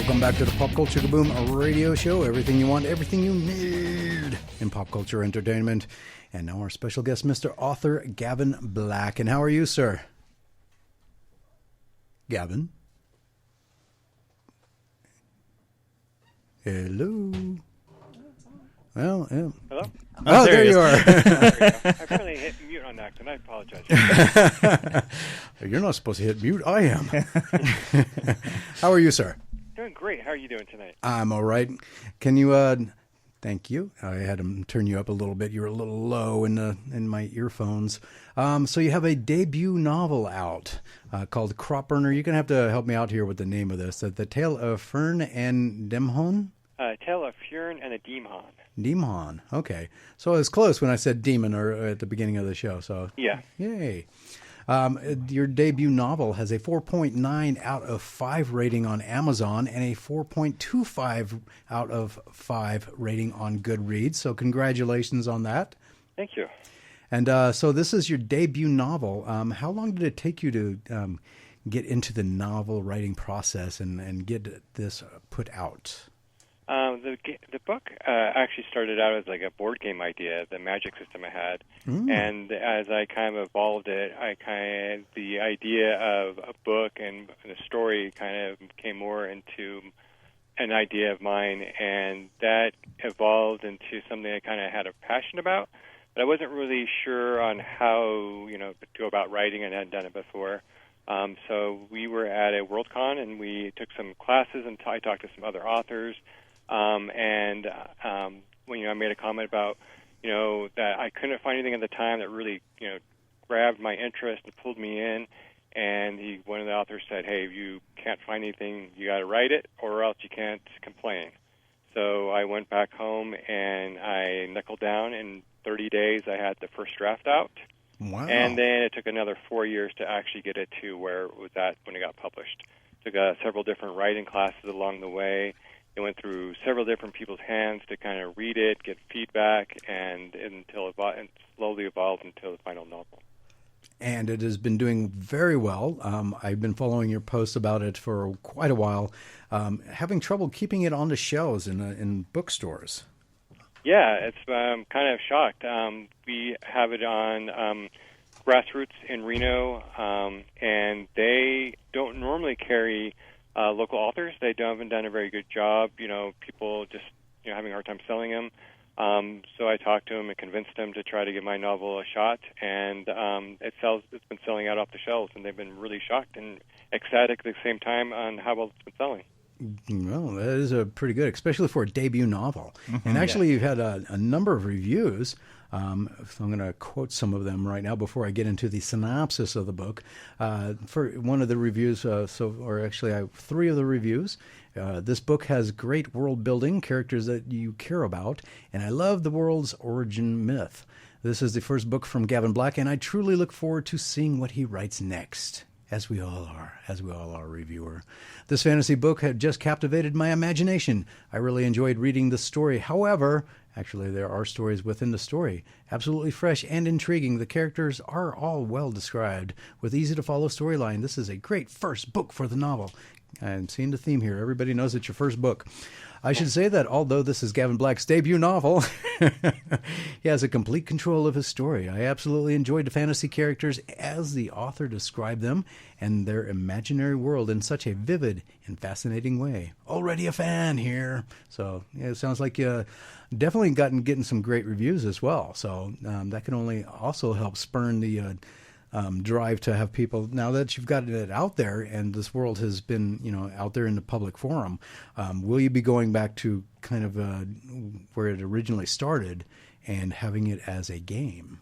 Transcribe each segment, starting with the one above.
Welcome back to the Pop Culture Kaboom radio show. Everything you want, everything you need in pop culture entertainment. And now our special guest, Mr. Author Gavin Black. And how are you, sir? Gavin? Hello? Well, yeah. Hello? Oh, there you are. I apparently hit mute on accident. I apologize. You're not supposed to hit mute. I am. How are you, sir? Doing great. How are you doing tonight? I'm all right. Can you, thank you. I had to turn you up a little bit. You were a little low in my earphones. So you have a debut novel out called Crop Burner. You're going to have to help me out here with the name of this. The Tale of Fern and Demhon? Tale of Fern and a Demon. Demon. Okay. So I was close when I said demon or at the beginning of the show. So yeah. Yay. Your debut novel has a 4.9 out of 5 rating on Amazon and a 4.25 out of 5 rating on Goodreads. So congratulations on that. Thank you. And so this is your debut novel. How long did it take you to get into the novel writing process and get this put out? The book actually started out as like a board game idea, the magic system I had, and as I kind of evolved it, the idea of a book and a story kind of came more into an idea of mine, and that evolved into something I kind of had a passion about, but I wasn't really sure on how to go about writing, and I hadn't done it before. So we were at a Worldcon, and we took some classes, and I talked to some other authors. When I made a comment about, that I couldn't find anything at the time that really, grabbed my interest and pulled me in. And one of the authors said, "Hey, if you can't find anything, you got to write it, or else you can't complain." So I went back home and I knuckled down. In 30 days, I had the first draft out. Wow. And then it took another 4 years to actually get it to where it was at when it got published. Took several different writing classes along the way. It went through several different people's hands to kind of read it, get feedback, and slowly evolved until the final novel. And it has been doing very well. I've been following your posts about it for quite a while. Having trouble keeping it on the shelves in bookstores. Yeah, it's kind of shocked. We have it on Grassroots in Reno, and they don't normally carry local authors. They haven't done a very good job. People just having a hard time selling them. So I talked to them and convinced them to try to give my novel a shot, and it's been selling out off the shelves, and they've been really shocked and ecstatic at the same time on how well it's been selling. Well, that is a pretty good, especially for a debut novel. Mm-hmm. And actually, you've had a number of reviews. So I'm going to quote some of them right now before I get into the synopsis of the book. For one of the reviews, I have 3 of the reviews. This book has great world building, characters that you care about, and I love the world's origin myth. This is the first book from Gavin Black, and I truly look forward to seeing what he writes next. As we all are, reviewer. This fantasy book had just captivated my imagination. I really enjoyed reading the story. However, actually there are stories within the story. Absolutely fresh and intriguing. The characters are all well described. With easy-to-follow storyline, this is a great first book for the novel. I'm seeing the theme here. Everybody knows it's your first book. I should say that although this is Gavin Black's debut novel, he has a complete control of his story. I absolutely enjoyed the fantasy characters as the author described them and their imaginary world in such a vivid and fascinating way. Already a fan here. So yeah, it sounds like you definitely getting some great reviews as well. So that can only also help spurn the drive to have people, now that you've got it out there and this world has been, out there in the public forum, will you be going back to kind of where it originally started and having it as a game?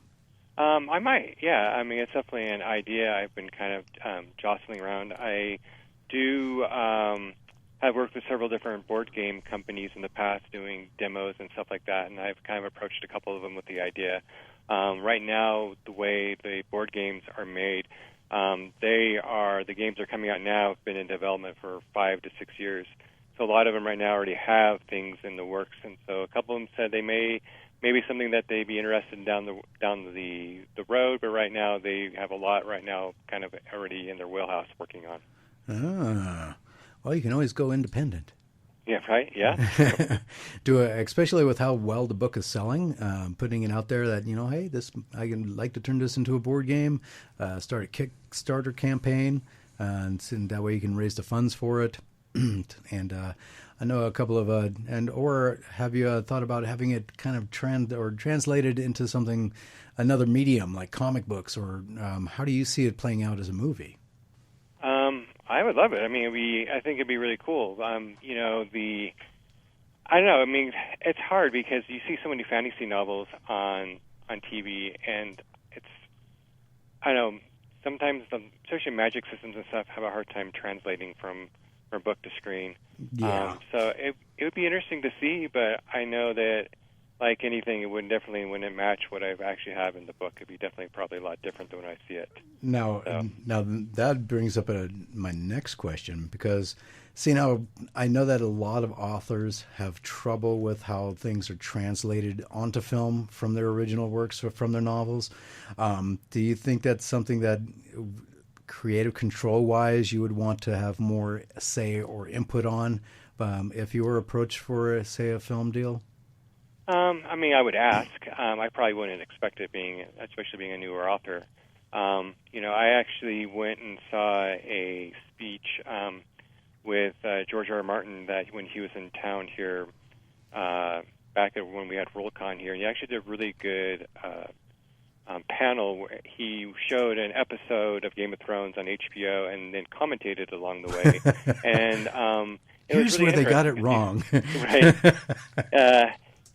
I might, yeah. I mean, it's definitely an idea I've been kind of jostling around. I do have worked with several different board game companies in the past doing demos and stuff like that, and I've kind of approached a couple of them with the idea. Right now, the way the board games are made, the games are coming out now, have been in development for 5 to 6 years. So a lot of them right now already have things in the works, and so a couple of them said they may be something that they'd be interested in down the road, but right now they have a lot right now kind of already in their wheelhouse working on. Well, you can always go independent. Yeah, right. Yeah. Especially with how well the book is selling, putting it out there that, hey, this I can like to turn this into a board game, start a Kickstarter campaign, and that way you can raise the funds for it. And I know a couple of or have you thought about having it kind of translated into another medium like comic books, or how do you see it playing out as a movie? I would love it. I mean, I think it'd be really cool. I don't know. I mean, it's hard because you see so many fantasy novels on TV, and I don't know, sometimes especially magic systems and stuff have a hard time translating from book to screen. Yeah. So it would be interesting to see, but I know that, like anything, it wouldn't match what I actually have in the book. It'd be definitely probably a lot different than when I see it. Now that brings up my next question, because now I know that a lot of authors have trouble with how things are translated onto film from their original works or from their novels. Do you think that's something that, creative control-wise, you would want to have more say or input on if you were approached for, say, a film deal? I mean, I would ask. I probably wouldn't expect it, especially being a newer author. I actually went and saw a speech with George R. R. Martin that when he was in town here back when we had Worldcon here, and he actually did a really good panel where he showed an episode of Game of Thrones on HBO and then commentated along the way. And here's where they got it wrong. Right.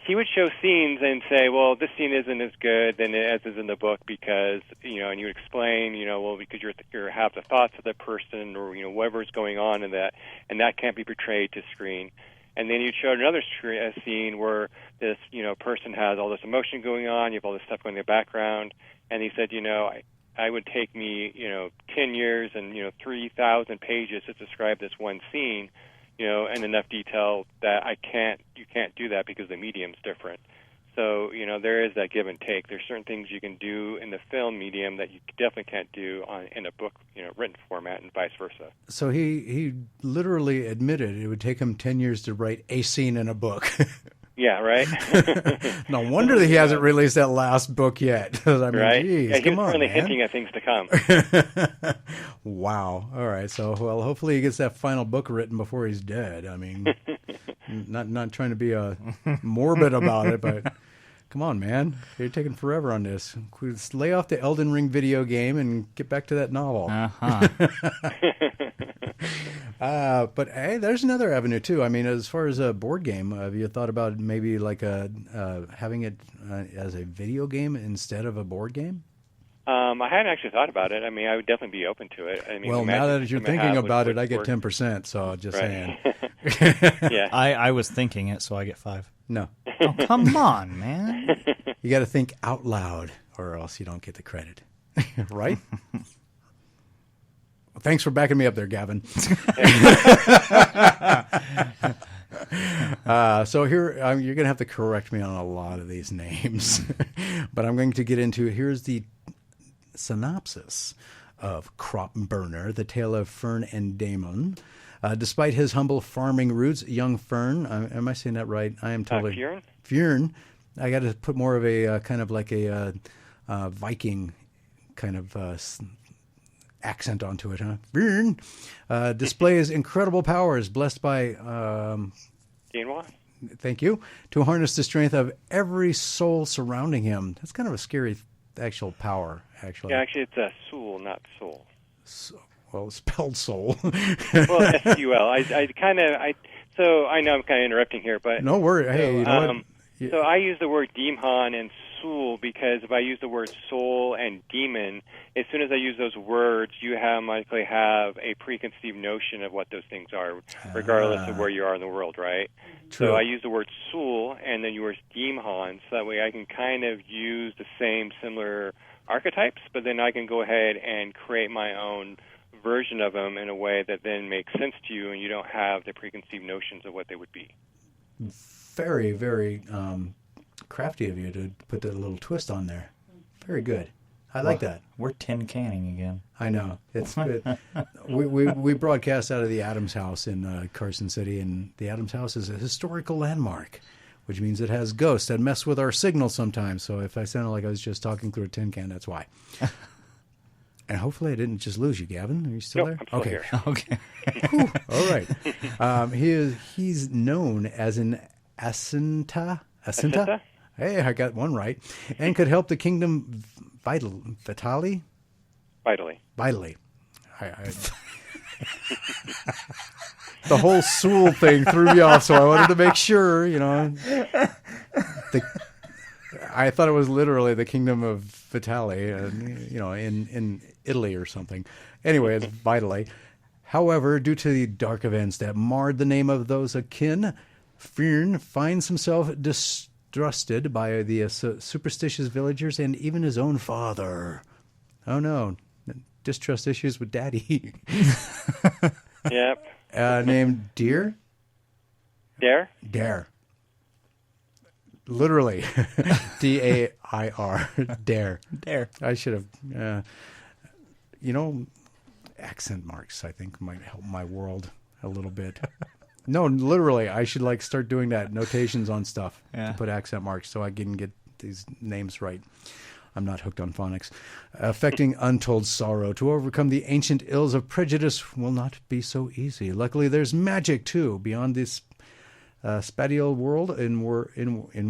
He would show scenes and say, well, this scene isn't as good as is in the book because, and you would explain, well, because you have the thoughts of the person or, whatever's going on in that, and that can't be portrayed to screen. And then you'd show another scene where this, person has all this emotion going on, you have all this stuff going in the background, and he said, I would take me, 10 years and, 3,000 pages to describe this one scene, in enough detail that you can't do that because the medium's different. So, there is that give and take. There's certain things you can do in the film medium that you definitely can't do in a book, written format, and vice versa. So he literally admitted it would take him 10 years to write a scene in a book. Yeah, right? No wonder that he hasn't released that last book yet. I mean, right? Geez, yeah, he come was on, really man. hinting at things to come. Wow. All right. So, well, hopefully he gets that final book written before he's dead. I mean, not trying to be morbid about it, but come on, man. You're taking forever on this. Lay off the Elden Ring video game and get back to that novel. But hey, there's another avenue too. I mean, as far as a board game, have you thought about maybe like having it as a video game instead of a board game? I hadn't actually thought about it. I mean, I would definitely be open to it. I mean, well, now that you're thinking about it, I get 10%. So just saying. Yeah, I was thinking it, so I get 5. No. Oh, come on, man. You got to think out loud, or else you don't get the credit, right? Well, thanks for backing me up there, Gavin. So here, you're going to have to correct me on a lot of these names, but I'm going to get into, here's the synopsis of Crop Burner, the tale of Fern and Damon. Despite his humble farming roots, young Fern, am I saying that right? I am totally... Fjern. I got to put more of a kind of like a Viking kind of accent onto it, huh? Fjern displays incredible powers, blessed by... Dienwa? Thank you. To harness the strength of every soul surrounding him. That's kind of a scary actual power, actually. Yeah, actually, it's a soul, not soul. Well, spelled soul. Well, S-U-L. So I know I'm kind of interrupting here, but... No worry. Hey, you know what? So I use the word Demon and soul because if I use the word soul and demon, as soon as I use those words, you likely have a preconceived notion of what those things are, regardless of where you are in the world, right? True. So I use the word soul and then yours demon, so that way I can kind of use the similar archetypes, but then I can go ahead and create my own version of them in a way that then makes sense to you and you don't have the preconceived notions of what they would be. Very, very crafty of you to put that little twist on there. Very good. I like that. We're tin canning again. I know. It's good. We broadcast out of the Adams House in Carson City, and the Adams House is a historical landmark, which means it has ghosts that mess with our signal sometimes. So if I sounded like I was just talking through a tin can, that's why. And hopefully I didn't just lose you, Gavin. Are you still there? I'm still here. Okay. Whew. All right. He's known as an Asinta. Asinta? Hey, I got one right. And could help the kingdom vitally. The whole Sewell thing threw me off, so I wanted to make sure, I thought it was literally the kingdom of Vitali, in Italy or something. Anyway, it's vitally. However, due to the dark events that marred the name of those akin, Fyrn finds himself distrusted by the superstitious villagers and even his own father. Oh no, distrust issues with Daddy. Yep. Named Deer? Dare? Literally. D-A-I-R. Dare. Dare. I should have, accent marks, I think, might help my world a little bit. No, literally, I should start doing that, notations on stuff to put accent marks so I can get these names right. I'm not hooked on phonics. Affecting untold sorrow. To overcome the ancient ills of prejudice will not be so easy. Luckily, there's magic, too, beyond this spatial world in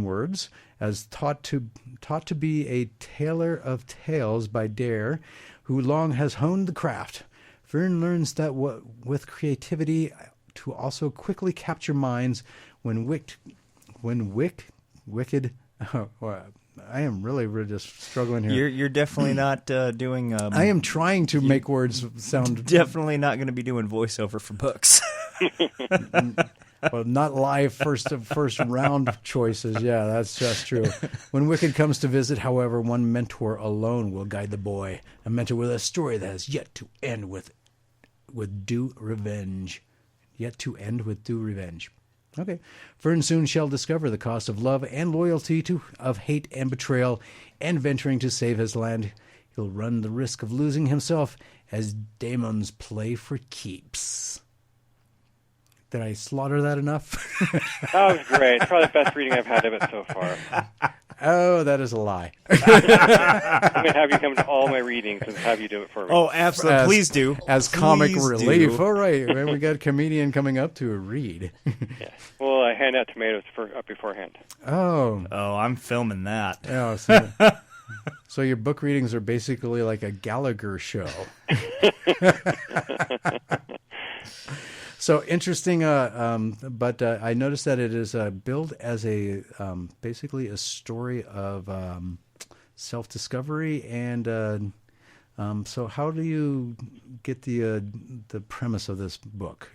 words, as taught to be a tailor of tales by Dare, who long has honed the craft. Fyrn learns that with creativity to also quickly capture minds when wicked. I am really just struggling here. You're definitely not doing. I am trying to make words sound. Definitely not going to be doing voiceover for books. Well, not live first round choices. Yeah, that's true. When Wicked comes to visit, however, one mentor alone will guide the boy. A mentor with a story that has yet to end with due revenge. Yet to end with due revenge. Okay. Fyrn soon shall discover the cost of love and loyalty, of hate and betrayal, and venturing to save his land, he'll run the risk of losing himself as demons play for keeps. Did I slaughter that enough? That was great. It's probably the best reading I've had of it so far. Oh, that is a lie. I'm going to have you come to all my readings and have you do it for me. Oh, absolutely. Please do. As comic relief. All right. We got a comedian coming up to read. Yeah. Well, I hand out tomatoes beforehand. Oh. Oh, I'm filming that. Oh, so your book readings are basically like a Gallagher show. So interesting, but I noticed that it is billed as basically a story of self-discovery, and so how do you get the premise of this book?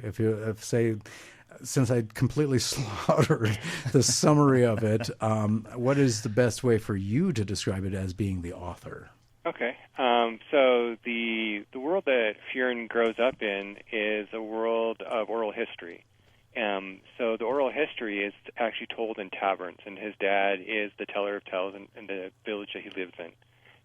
Since I completely slaughtered the summary of it, what is the best way for you to describe it as being the author? Okay. So the world that Fyrn grows up in is a world of oral history. So the oral history is actually told in taverns, and his dad is the teller of tales in the village that he lives in.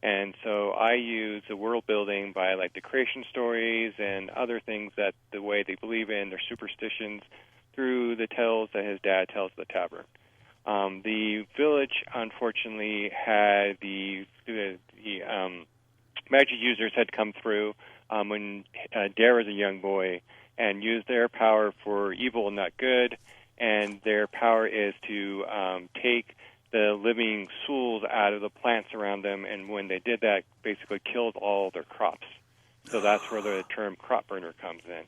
And so I use the world building by the creation stories and other things that the way they believe in, their superstitions, through the tales that his dad tells at the tavern. The village, unfortunately, had the magic users had come through when Dare was a young boy and used their power for evil, not good. And their power is to take the living souls out of the plants around them. And when they did that, basically killed all their crops. So that's where the term crop burner comes in.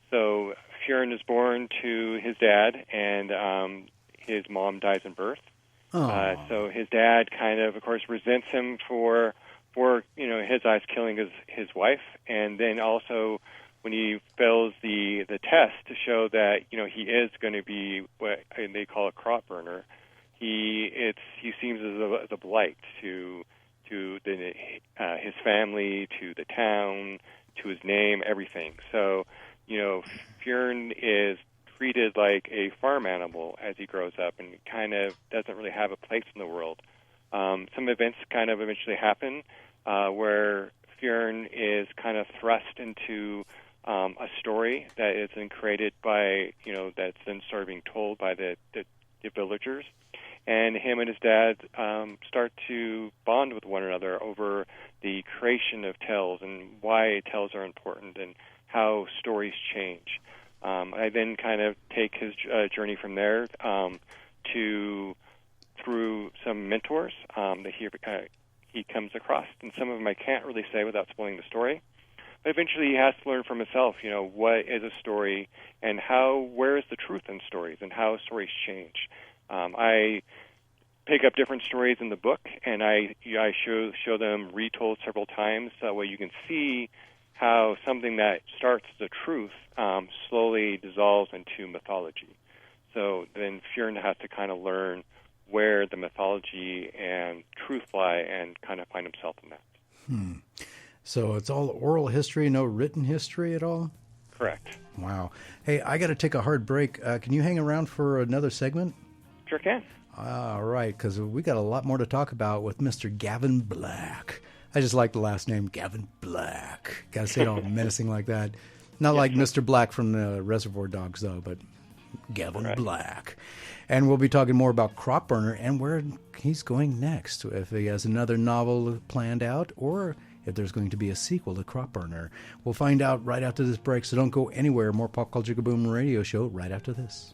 So Fyrn is born to his dad, and his mom dies in birth. So his dad kind of course, resents him for his eyes killing his wife, and then also when he fails the test to show that he is going to be what they call a crop burner, he seems as a blight to his family, to the town, to his name, everything. So Fyrn is treated like a farm animal as he grows up and kind of doesn't really have a place in the world. Some events kind of eventually happen where Fjern is kind of thrust into a story that is then created by, that's then sort of being told by the villagers. And him and his dad start to bond with one another over the creation of tales and why tales are important and how stories change. I then kind of take his journey from there through some mentors that he comes across, and some of them I can't really say without spoiling the story. But eventually, he has to learn for himself. What is a story, and where is the truth in stories, and how stories change. I pick up different stories in the book, and I show them retold several times. So that way, you can see how something that starts as a truth slowly dissolves into mythology. So then Fjern has to kind of learn where the mythology and truth lie and kind of find himself in that. So it's all oral history, no written history at all? Correct. Wow. Hey, I got to take a hard break. Can you hang around for another segment? Sure can. All right, because we got a lot more to talk about with Mr. Gavin Black. I just like the last name, Gavin Black. Got to say it all menacing like that. Not like Mr. Black from the Reservoir Dogs, though, but Gavin Black. And we'll be talking more about Crop Burner and where he's going next, if he has another novel planned out or if there's going to be a sequel to Crop Burner. We'll find out right after this break, so don't go anywhere. More Pop Culture Kaboom radio show right after this.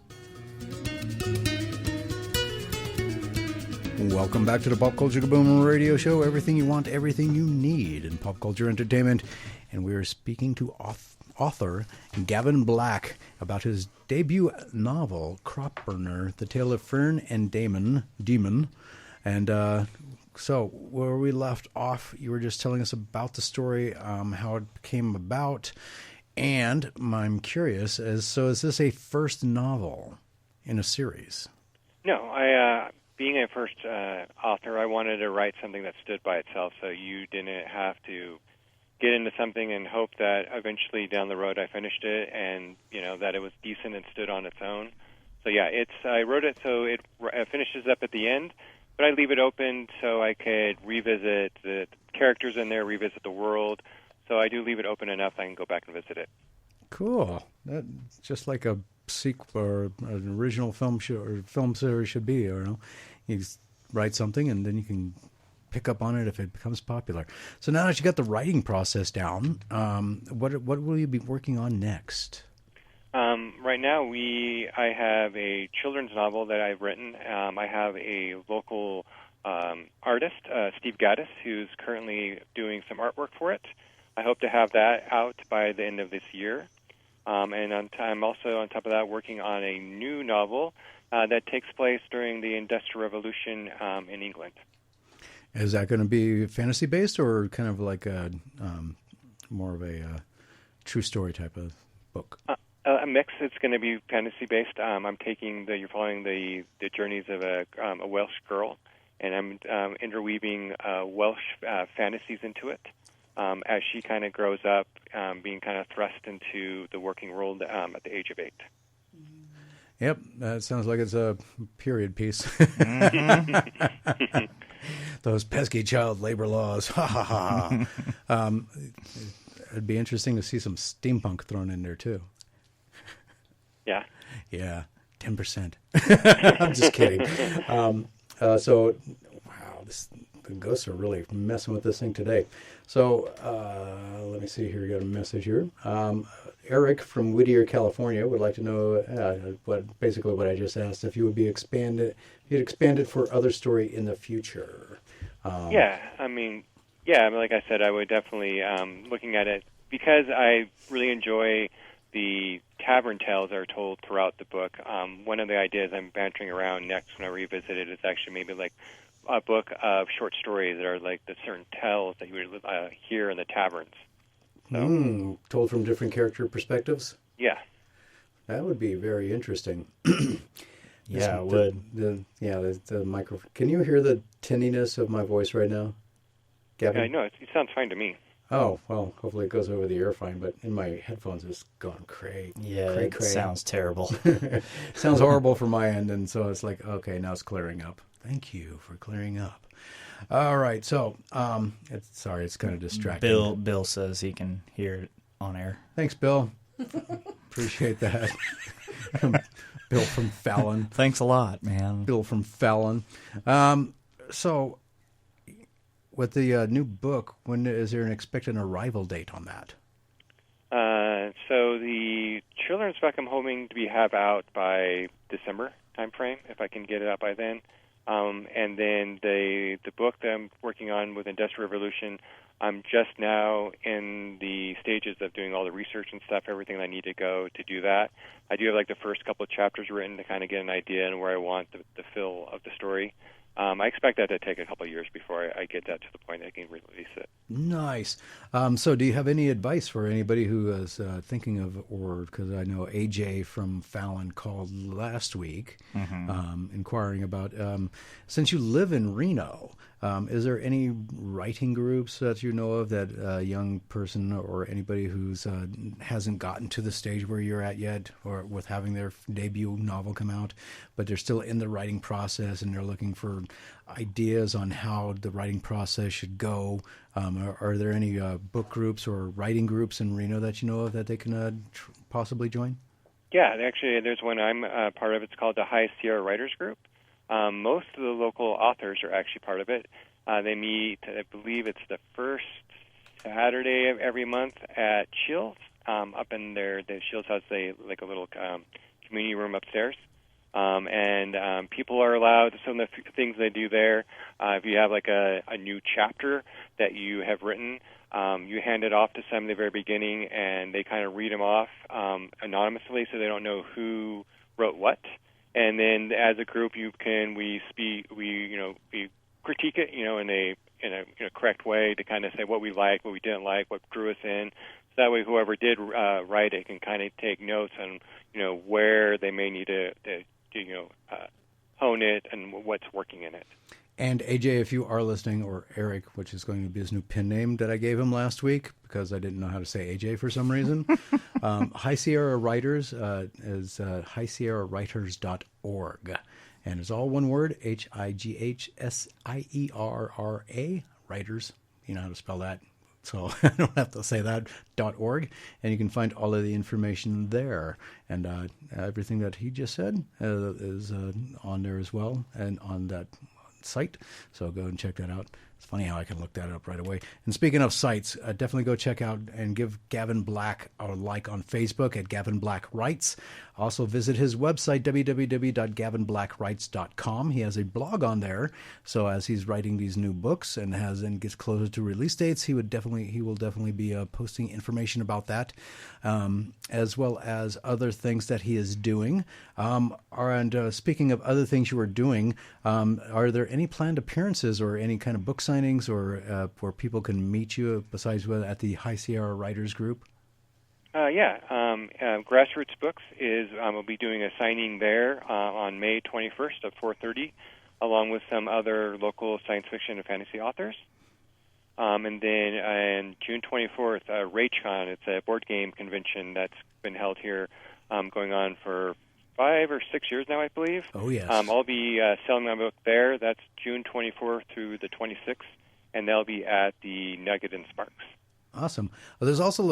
Welcome back to the Pop Culture Kaboom radio show. Everything you want, everything you need in pop culture entertainment. And we are speaking to author Gavin Black about his debut novel, Crop Burner, The Tale of Fern and Demon. And so where we left off, you were just telling us about the story, how it came about. And I'm curious, is this a first novel in a series? No, being a first author, I wanted to write something that stood by itself, so you didn't have to get into something and hope that eventually down the road I finished it and, that it was decent and stood on its own. So, yeah, I wrote it so it finishes up at the end, but I leave it open so I could revisit the characters in there, revisit the world. So I do leave it open enough I can go back and visit it. Cool. That's just like a sequel or an original film series should be. You write something and then you can pick up on it if it becomes popular. So now that you got the writing process down, what will you be working on next? Right now, I have a children's novel that I've written. I have a local artist, Steve Gaddis, who's currently doing some artwork for it. I hope to have that out by the end of this year. And I'm also, on top of that, working on a new novel that takes place during the Industrial Revolution in England. Is that going to be fantasy-based or kind of like more of a true story type of book? A mix. It's going to be fantasy-based. You're following the journeys of a Welsh girl, and I'm interweaving Welsh fantasies into it. As she kind of grows up, being kind of thrust into the working world at the age of 8. Yep, that sounds like it's a period piece. Those pesky child labor laws. Ha ha ha. It'd be interesting to see some steampunk thrown in there too. Yeah. Yeah, 10%. I'm just kidding. So, wow, the ghosts are really messing with this thing today. So, let me see here. We got a message here. Eric from Whittier, California, would like to know what I just asked. If you would be expanded for other story in the future. Like I said, I would definitely looking at it because I really enjoy the tavern tales that are told throughout the book. One of the ideas I'm bantering around next when I revisit it is actually maybe like a book of short stories that are like the certain tales that you would hear in the taverns. So, told from different character perspectives? Yeah. That would be very interesting. Yeah, it would. The microphone. Can you hear the tinniness of my voice right now, Gavin? No, it sounds fine to me. Oh, well, hopefully it goes over the air fine, but in my headphones it's going cray. Yeah, it sounds terrible. Sounds horrible from my end, and so it's like, okay, now it's clearing up. Thank you for clearing up. All right. So, sorry, it's kind of distracting. Bill says he can hear it on air. Thanks, Bill. Appreciate that. Bill from Fallon. Thanks a lot, man. Bill from Fallon. So, with the new book, when is there an expected arrival date on that? So the children's book I'm hoping to have out by December timeframe, if I can get it out by then. And then the book that I'm working on with Industrial Revolution, I'm just now in the stages of doing all the research and stuff, everything I need to go to do that. I do have like the first couple of chapters written to kind of get an idea and where I want the feel of the story. I expect that to take a couple of years before I get that to the point I can release it. Nice. So do you have any advice for anybody who is thinking of, or because I know AJ from Fallon called last week inquiring about, since you live in Reno, is there any writing groups that you know of that a young person or anybody who's hasn't gotten to the stage where you're at yet, or with having their debut novel come out, but they're still in the writing process and they're looking for ideas on how the writing process should go? Are there any book groups or writing groups in Reno that you know of that they can possibly join? Yeah, actually, there's one I'm part of. It's called the High Sierra Writers Group. Most of the local authors are actually part of it. They meet, I believe it's the first Saturday of every month at Shields. Up in the Shields has like a little community room upstairs. And people are allowed, some of the things they do there, if you have like a new chapter that you have written, you hand it off to some at the very beginning, and they kind of read them off anonymously, so they don't know who wrote what. And then as a group, we critique it, in a correct way to kind of say what we liked, what we didn't like, what drew us in. So that way, whoever did write it can kind of take notes on, where they may need to hone it and what's working in it. And AJ, if you are listening, or Eric, which is going to be his new pen name that I gave him last week because I didn't know how to say AJ for some reason, High Sierra Writers is highsierrawriters.org. And it's all one word, HIGHSIERRA, writers. You know how to spell that. So I don't have to say that, .org, and you can find all of the information there. And everything that he just said is on there as well, and on that site. So go and check that out. It's funny how I can look that up right away. And speaking of sites, definitely go check out and give Gavin Black a like on Facebook at Gavin Black Writes. Also visit his website, www.gavinblackwrites.com. He has a blog on there. So as he's writing these new books and gets closer to release dates, he will definitely be posting information about that, as well as other things that he is doing. And speaking of other things you are doing, are there any planned appearances or any kind of book signings or where people can meet you besides at the High Sierra Writers Group? Grassroots Books will be doing a signing there on May 21st at 4:30, along with some other local science fiction and fantasy authors. And then on June 24th, RageCon, it's a board game convention that's been held here, going on for 5 or 6 years now, I believe. Oh, yes. I'll be selling my book there. That's June 24th through the 26th, and they'll be at the Nugget and Sparks. Awesome. Well, there's also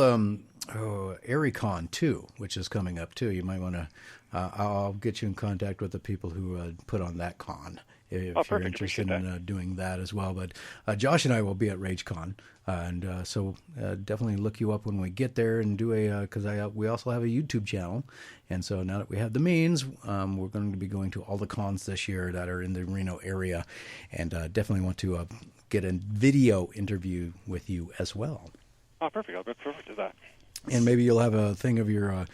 ARICON too, which is coming up too. You might want to. I'll get you in contact with the people who put on that con if you're interested in doing that as well. But Josh and I will be at RageCon, and so definitely look you up when we get there and do because we also have a YouTube channel, and so now that we have the means, we're going to be going to all the cons this year that are in the Reno area, and definitely want to get a video interview with you as well. Oh, perfect. I'll look forward to that. And maybe you'll have a thing of your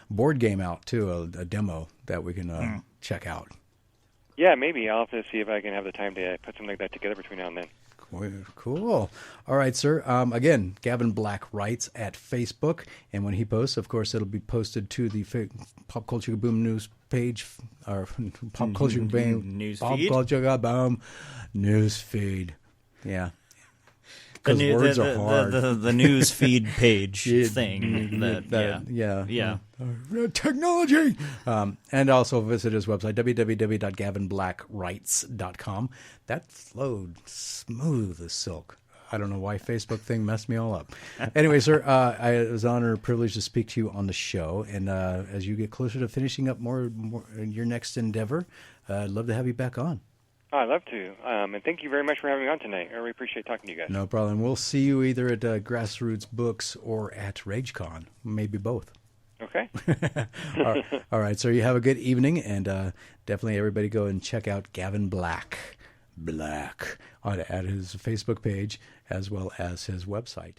board game out, too, a demo that we can check out. Yeah, maybe. I'll have to see if I can have the time to put something like that together between now and then. Cool. All right, sir. Again, Gavin Black Writes at Facebook. And when he posts, of course, it'll be posted to the Pop Culture Kaboom news page, or Pop Culture Kaboom news Pop feed? Culture Kaboom news feed. Yeah. because words are hard. The news feed page Yeah, thing. Yeah. Technology. And also visit his website, www.gavinblackwrites.com. That flowed smooth as silk. I don't know why Facebook thing messed me all up. Anyway, sir, it was an honor and privilege to speak to you on the show. And as you get closer to finishing up more your next endeavor, I'd love to have you back on. Oh, I'd love to. And thank you very much for having me on tonight. I really appreciate talking to you guys. No problem. We'll see you either at Grassroots Books or at RageCon. Maybe both. Okay. All right, so you have a good evening, and definitely everybody go and check out Gavin Black at his Facebook page as well as his website.